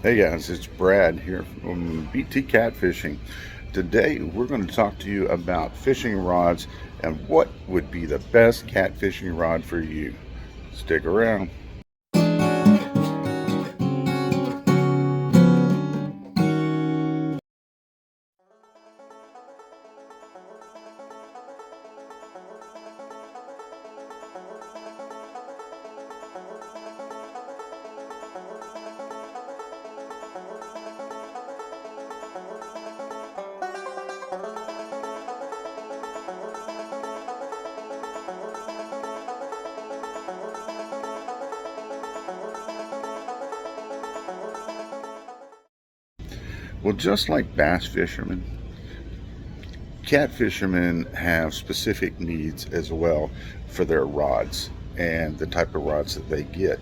Hey guys, it's Brad here from BT Catfishing. Today we're going to talk to you about fishing rods and what would be the best catfishing rod for you. Stick around. Well, just like bass fishermen, cat fishermen have specific needs as well for their rods and the type of rods that they get.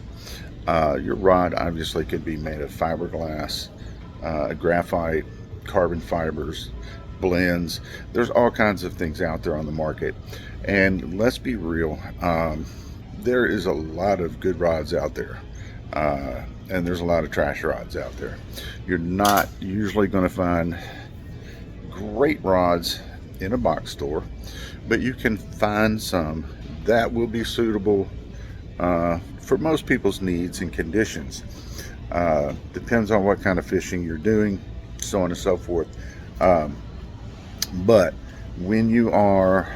Your rod obviously could be made of fiberglass, graphite, carbon fibers, blends. There's all kinds of things out there on the market. And let's be real, there is a lot of good rods out there. And there's a lot of trash rods out there. You're not usually going to find great rods in a box store, but you can find some that will be suitable for most people's needs and conditions. Depends on what kind of fishing you're doing, so on and so forth. But when you are,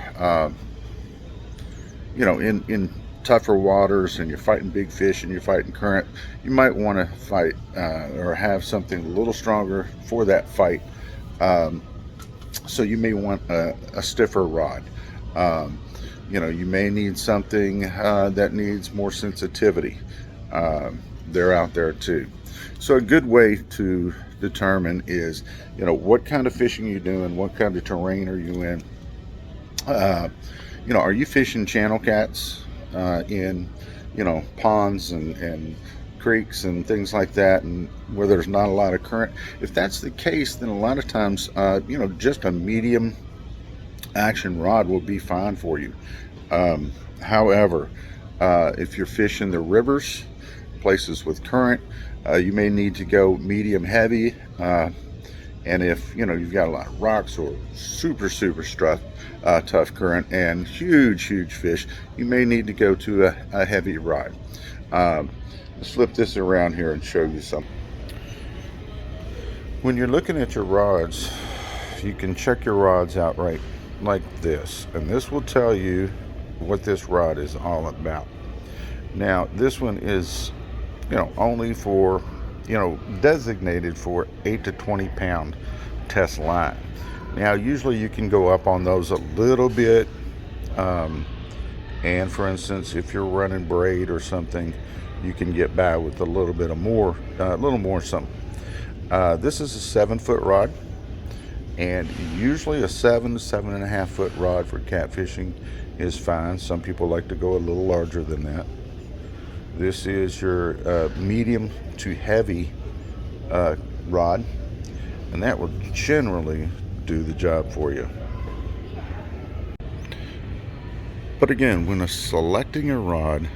in tougher waters and you're fighting big fish and you're fighting current, you might want to fight or have something a little stronger for that fight. So you may want a stiffer rod. You may need something that needs more sensitivity. They're out there too. So a good way to determine is, what kind of fishing you're doing, what kind of terrain are you in. Are you fishing channel cats in, ponds and creeks and things like that, and where there's not a lot of current? If that's the case, then a lot of times, just a medium action rod will be fine for you. However, if you're fishing the rivers, places with current, you may need to go medium heavy. And if you've got a lot of rocks or super tough current and huge fish, you may need to go to a heavy rod. Let's flip this around here and show you something. When you're looking at your rods, you can check your rods out right like this, and this will tell you what this rod is all about. Now, this one is, only for, designated for 8 to 20 pound test line. Now, usually you can go up on those a little bit. And for instance, if you're running braid or something, you can get by with a little bit of more, something. This is a 7-foot rod, and usually a 7 to 7.5 foot rod for catfishing is fine. Some people like to go a little larger than that. This is your medium to heavy rod, and that will generally do the job for you. But again, when selecting a rod,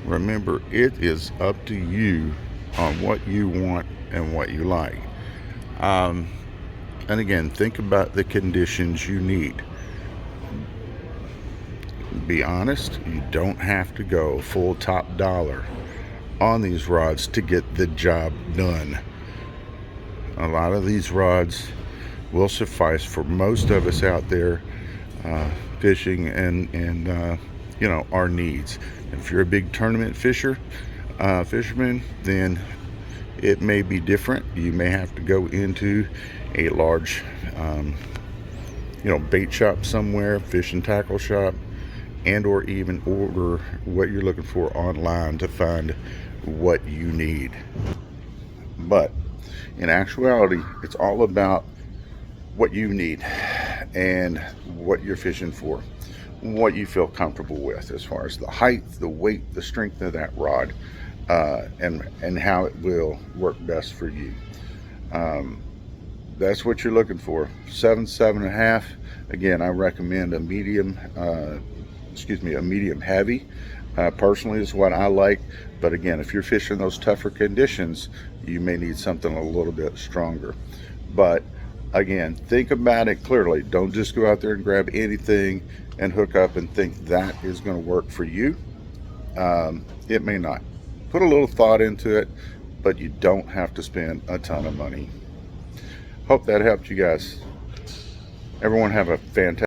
remember, it is up to you on what you want and what you like. And again, think about the conditions you need. Be honest, you don't have to go full top dollar on these rods to get the job done. A lot of these rods will suffice for most of us out there fishing and our needs. If you're a big tournament fisherman, then it may be different. You may have to go into a large bait shop somewhere, fish and tackle shop, and or even order what you're looking for online to find what you need. But in actuality, it's all about what you need and what you're fishing for, what you feel comfortable with as far as the height, the weight, the strength of that rod, and how it will work best for you. That's what you're looking for. 7.5. Again, I recommend a medium heavy. personally is what I like. But again, if you're fishing those tougher conditions, you may need something a little bit stronger. But again, think about it clearly. Don't just go out there and grab anything and hook up and think that is going to work for you. It may not. Put a little thought into it, but you don't have to spend a ton of money. Hope that helped you guys. Everyone have a fantastic